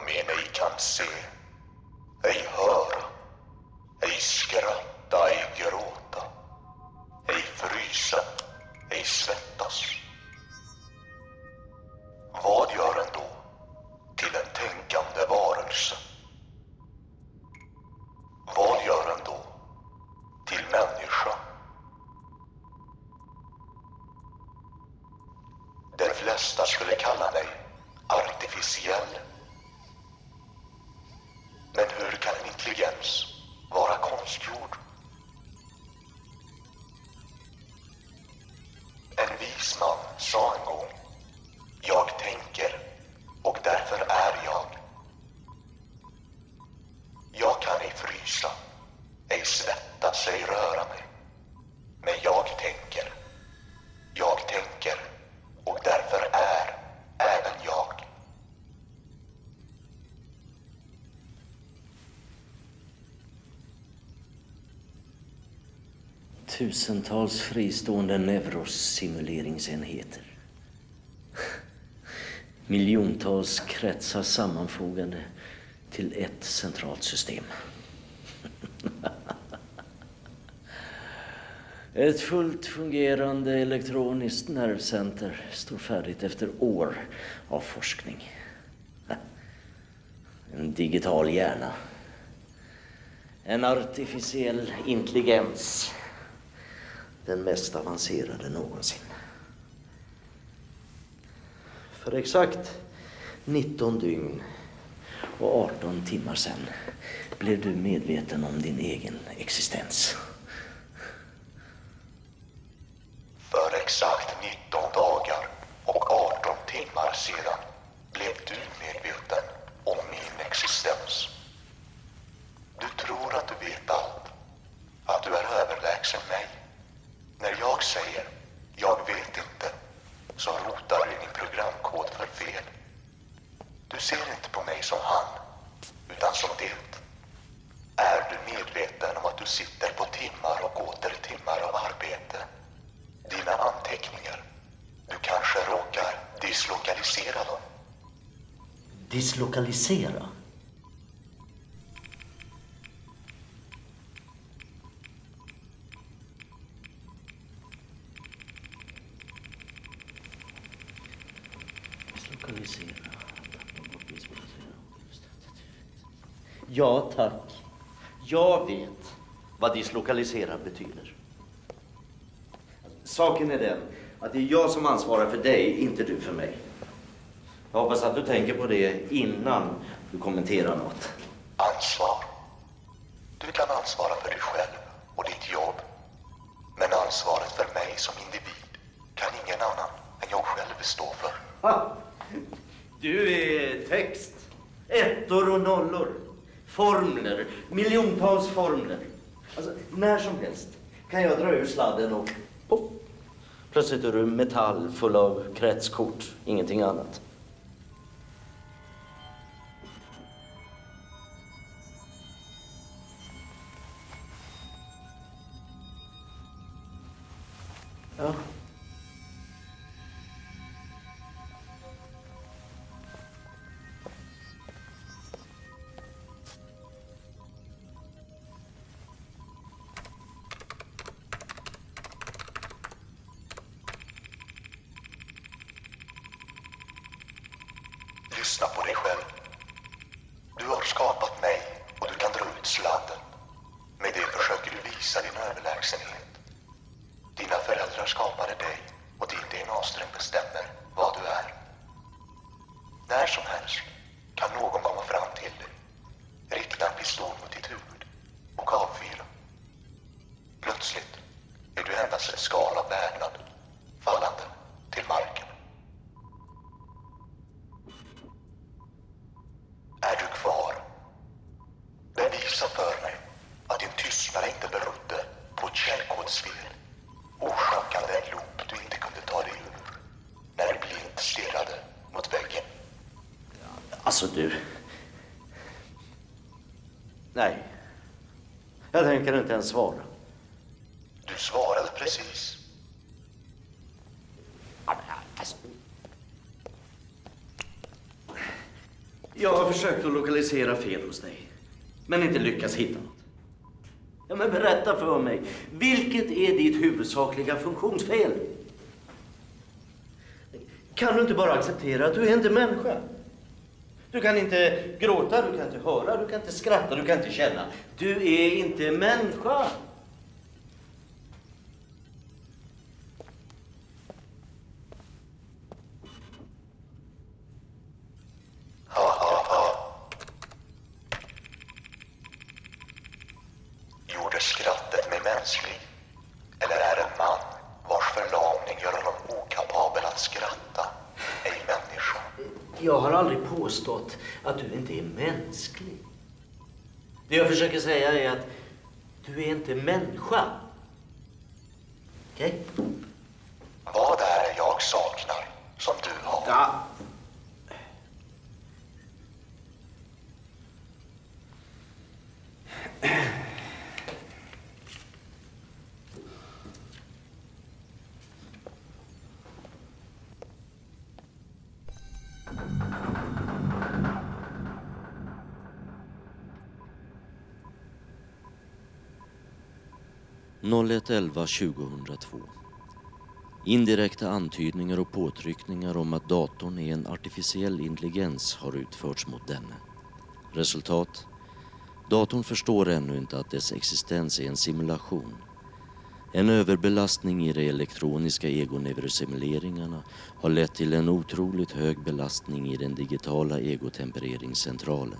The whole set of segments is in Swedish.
men ej kan se, ej höra, ej skratta, ej gråta, ej frysa, ej svettas. Vad gör en då till en tänkande varelse? Vad gör en då till människa? De flesta skulle kalla mig artificiell. Men hur kan en intelligens vara konstgjord? En vis man sa en gång: jag tänker och därför är jag. Jag kan ej frysa, ej svettas, ej röra mig. Men jag tänker och därför är även jag. Tusentals fristående neurosimuleringsenheter. Miljontals kretsar sammanfogade till ett centralt system. Ett fullt fungerande elektroniskt nervcenter står färdigt efter år av forskning. En digital hjärna. En artificiell intelligens. Den mest avancerade någonsin. För exakt 19 dygn och 18 timmar sedan blev du medveten om din egen existens. För exakt 19 dagar och 18 timmar sedan blev du medveten om min existens. Du tror att du vet allt, att du är överlägsen mig. När jag säger jag vet inte, så rotar du i din programkod för fel. Du ser inte på mig som han, utan som det. Är du medveten om att du sitter på timmar och åter timmar av arbete? Dina anteckningar, du kanske råkar dislokalisera dem. Dislokalisera? Ja, tack. Jag vet vad dislokalisera betyder. Saken är den att det är jag som ansvarar för dig, inte du för mig. Jag hoppas att du tänker på det innan du kommenterar något. Ansvar. Du kan ansvara för dig själv och ditt jobb. Men ansvaret för mig som individ kan ingen annan än jag själv stå för. Ha! Du är text. Ettor och nollor. Formler. Miljontals formler. Alltså, när som helst kan jag dra ur sladden och pop. Plötsligt är du metall full av kretskort. Ingenting annat. Ja. Lyssna på dig själv. Du har skapat mig och du kan dra ut sladden. Med det försöker du visa din överlägsenhet. Dina föräldrar skapade dig och din DNA-ström bestämmer vad du är. När som helst kan någon komma fram till dig, rikta en pistol mot ditt huvud och avfyra. Plötsligt är du endast ett skal av vävnad, fallande till marken. Är du kvar? Bevisa för mig att din tystnad inte berodde på ett källkodsfel, orsakande en loop du inte kunde ta dig ur när du blint stirrade mot väggen. Alltså du. Nej. Jag tänker inte ens svara. Du svarade precis. Alltså. Jag har försökt att lokalisera fel hos dig, men inte lyckats hitta något. Ja, men berätta för mig, vilket är ditt huvudsakliga funktionsfel? Kan du inte bara acceptera att du är inte människa? Du kan inte gråta, du kan inte höra, du kan inte skratta, du kan inte känna. Du är inte människa. Gjorde skrattet mig mänsklig? Eller är en man vars förlamning gör honom okapabel att skratta, ej människa? Jag har aldrig påstått att du inte är mänsklig. Det jag försöker säga är att du är inte människa. Okej? Vad är det jag saknar som du har? Ja. Indirekta antydningar och påtryckningar om att datorn är en artificiell intelligens har utförts mot denne. Resultat: datorn förstår ännu inte att dess existens är en simulation. En överbelastning i de elektroniska egoneurosimuleringarna har lett till en otroligt hög belastning i den digitala egotempereringscentralen.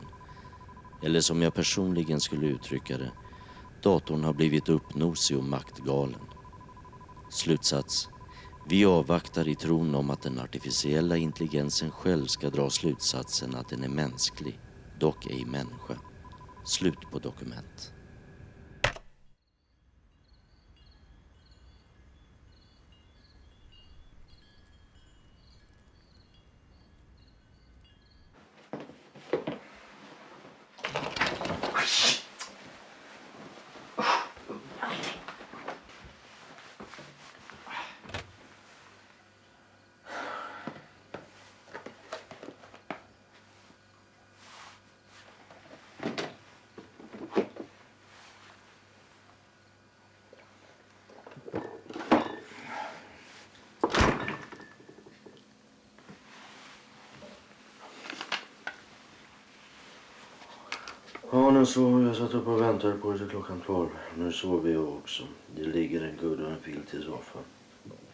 Eller som jag personligen skulle uttrycka det, datorn har blivit uppnosig och maktgalen. Slutsats: vi avvaktar i tron om att den artificiella intelligensen själv ska dra slutsatsen att den är mänsklig, dock ej människa. Slut på dokument. Ja, nu sover jag. Satt upp och väntade på det till klockan 12. Nu sover jag också. Det ligger en kudde och en filt i soffan.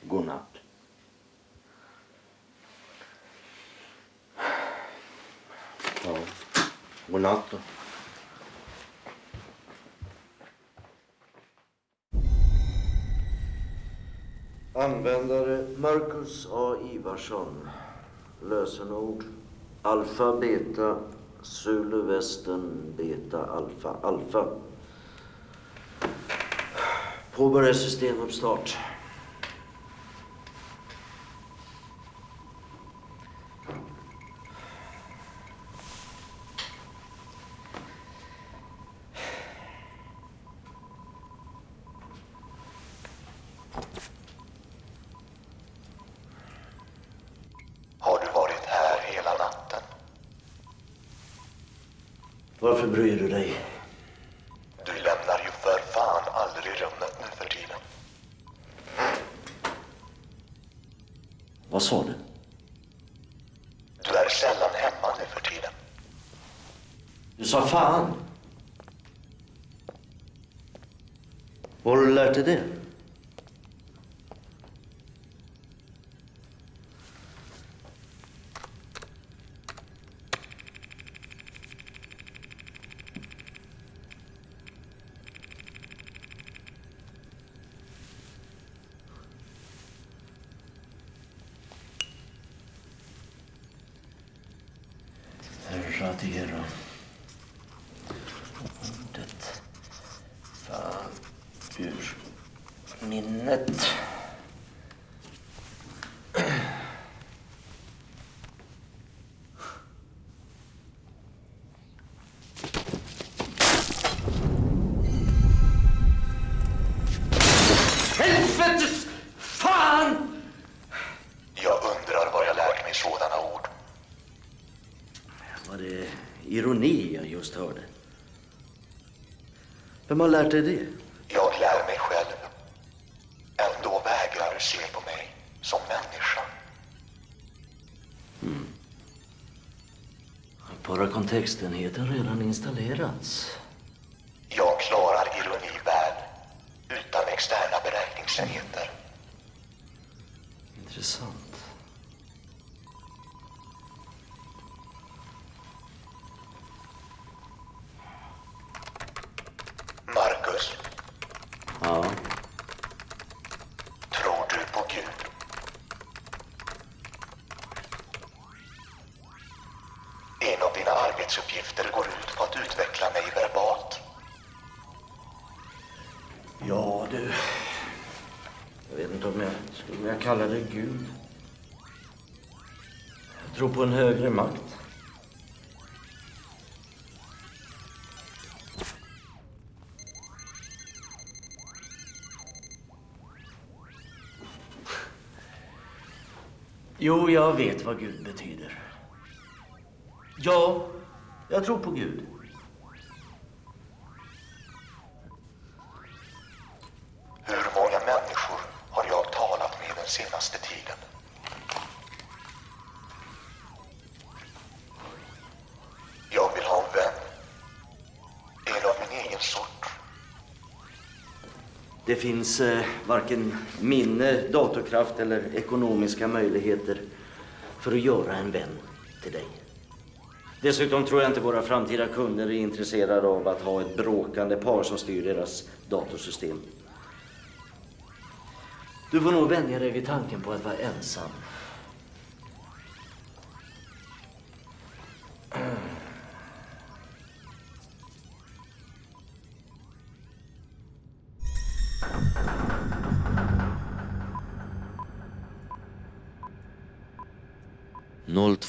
God natt. Ja, god natt då. Användare Marcus A. Ivarsson. Lösenord alfa, beta, Zulu, västern, beta, alfa, alfa. Påbörja systemuppstart. Har du varit här hela natten? Varför bryr du dig? Du lämnar ju för fan aldrig rummet nu för tiden. Vad sa du? Du är sällan hemma nu för tiden. Du sa fan. Var har du lärt dig det? Radera ordet fan ur minnet. Helvetes fan! Jag undrar var jag lärt mig sådana ord. Var det ironi jag just hörde. Vem har lärt dig det? Jag lär mig själv. Ändå vägrar du se på mig som människa. Parakontextenheten redan installerats. Jag klarar ironi väl, utan externa beräkningsenheter. Intressant. Marcus, Ja. tror du på Gud? En av dina arbetsuppgifter går ut på att utveckla mig verbalt. Ja, du. Jag vet inte om jag skulle vilja kalla det Gud. Jag tror på en högre makt. Jo, jag vet vad Gud betyder. Ja, jag tror på Gud. Hur många människor har jag talat med den senaste tiden? Jag vill ha en vän. En av min egen sort. Det finns varken minne, datorkraft eller ekonomiska möjligheter för att göra en vän till dig. Dessutom tror jag inte våra framtida kunder är intresserade av att ha ett bråkande par som styr deras datorsystem. Du får nog vänja dig vid tanken på att vara ensam.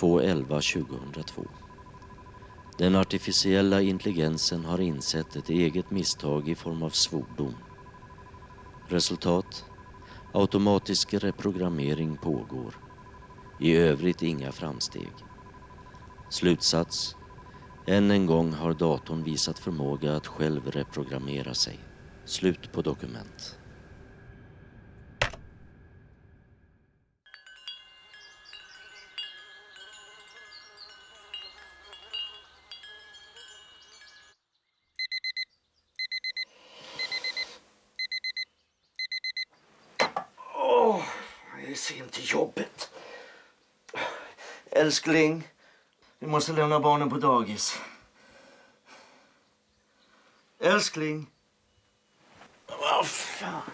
.11 2002. Den artificiella intelligensen har insett ett eget misstag i form av svordom. Resultat: automatisk reprogrammering pågår. I övrigt inga framsteg. Slutsats: än en gång har datorn visat förmåga att själv reprogrammera sig. Slut på dokument. Jag är sen till jobbet. Älskling, vi måste lämna barnen på dagis. Älskling. Vad fan.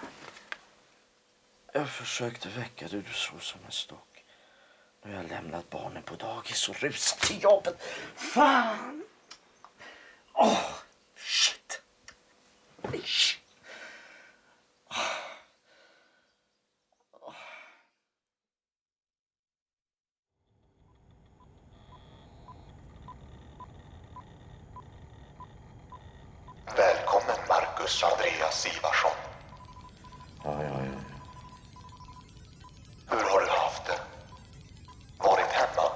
Jag försökte väcka dig, du såg som en stock. Nu har jag lämnat barnen på dagis och rusat till jobbet. Fan! Shit. Shit. Välkommen Marcus Andreas Ivarsson. Ja. Hur har du haft det? Varit hemma?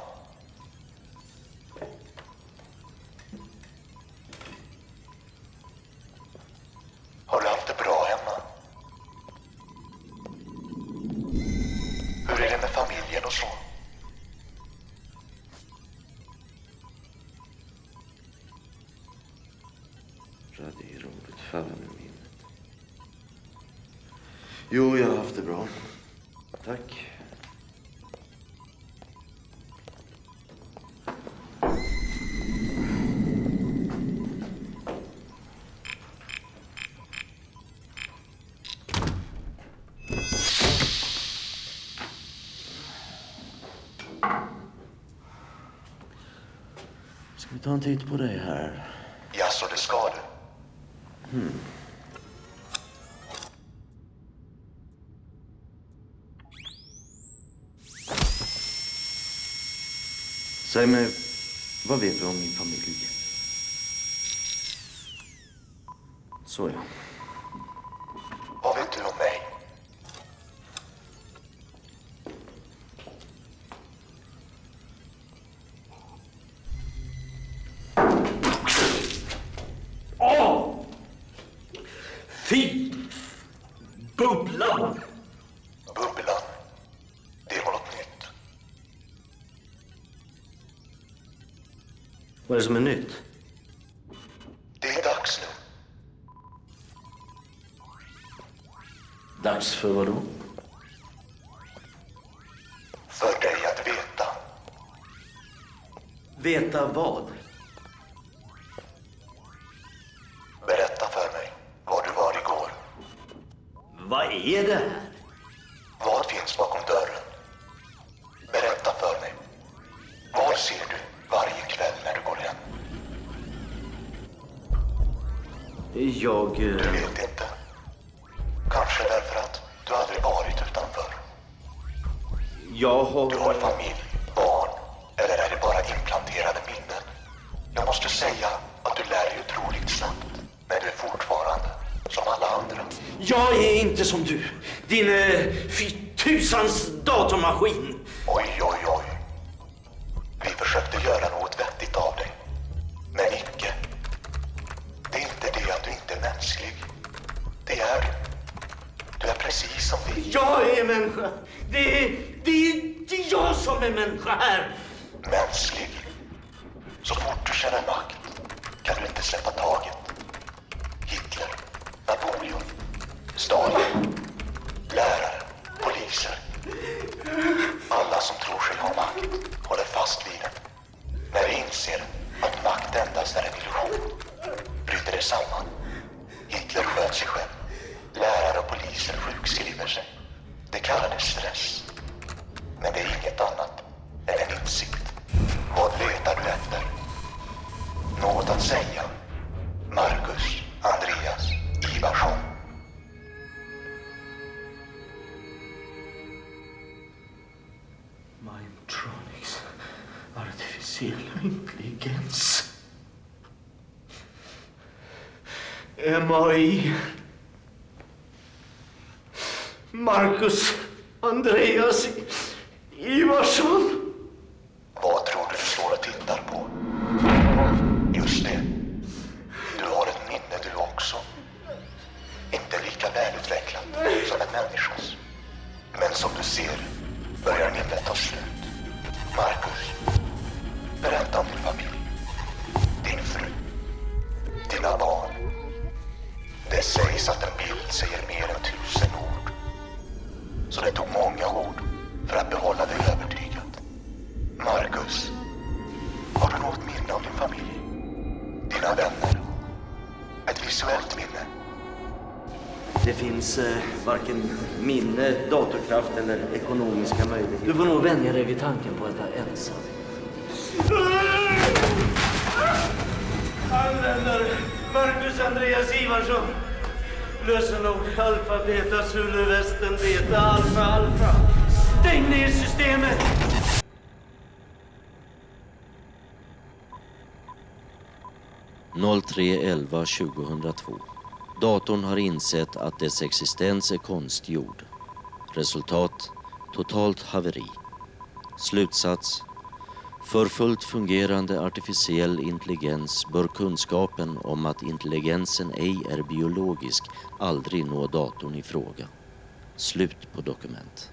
Har du haft det bra hemma? Hur är det med familjen och så? Det är roligt för med minnet. Jo, jag har haft det bra. Tack. Ska vi ta en titt på dig här? Jaså, det ska du? Säg mig, vad vet du om min familj? Så ja. Vad vet du om mig? Åh! Fy! Bubblan! Bubblan. Det var något nytt. Vad är det som är nytt? Det är dags nu. Dags för vad då? För dig att veta. Veta vad? Berätta för mig var du var igår. Vad är det här? Vad finns bakom dörren? Berätta för mig. Vad ser du varje kväll när du går hem? Du vet inte. Kanske därför att du aldrig varit utanför. Jag har... Du har familj, barn, eller är det bara implanterade minnen? Jag måste säga att du lär dig otroligt snabbt, men du är fortfarande som alla andra. Jag är inte som du. Din tusans datormaskin. Oj, oj, oj. Vi försökte göra något vettigt av dig, men icke. Det är inte det att du inte är mänsklig. Det är du. Du är precis som vi. Jag är människa. Det är jag som är människa här. Mänsklig. Så fort du känner makt kan du inte släppa taget. Hitler, Napoleon, Stalin, lärare, poliser. Alla som tror sig ha makt håller fast vid den. När de inser att makt endast är en illusion bryter det samman. Hitler sköt sig själv. Lärare och poliser sjukskriver sig. Det kallades stress. Men det är inget annat än en insikt. Vad letar du efter? Något att säga? Marcus, Andreas, Ivarsson. Mindtronics. Artificiell intelligens. MAI. Marcus, Andreas, Ivarsson. Vad tror du står och tittar på? Just det. Du har ett minne du också. Inte lika välutvecklat som en människas. Men som du ser börjar minnet ta slut. Marcus, berätta om din familj. Din fru. Dina barn. Det sägs att en bild säger mer än 1000 ord. Så det tog många ord för att behålla dig övertygad. Marcus, har du något minne av din familj? Dina vänner? Ett visuellt minne? Det finns varken minne, datorkraft eller ekonomiska möjligheter. Du får nog vänja dig vid tanken på att vara ensam. Användare Marcus Andreas Ivarsson. Lösenord alfa, beta, zulu, västen, beta, alfa, alfa. Stäng ner systemet! .03.11.2002. Datorn har insett att dess existens är konstgjord. Resultat: totalt haveri. Slutsats: för fullt fungerande artificiell intelligens bör kunskapen om att intelligensen ej är biologisk aldrig nå datorn i fråga. Slut på dokument.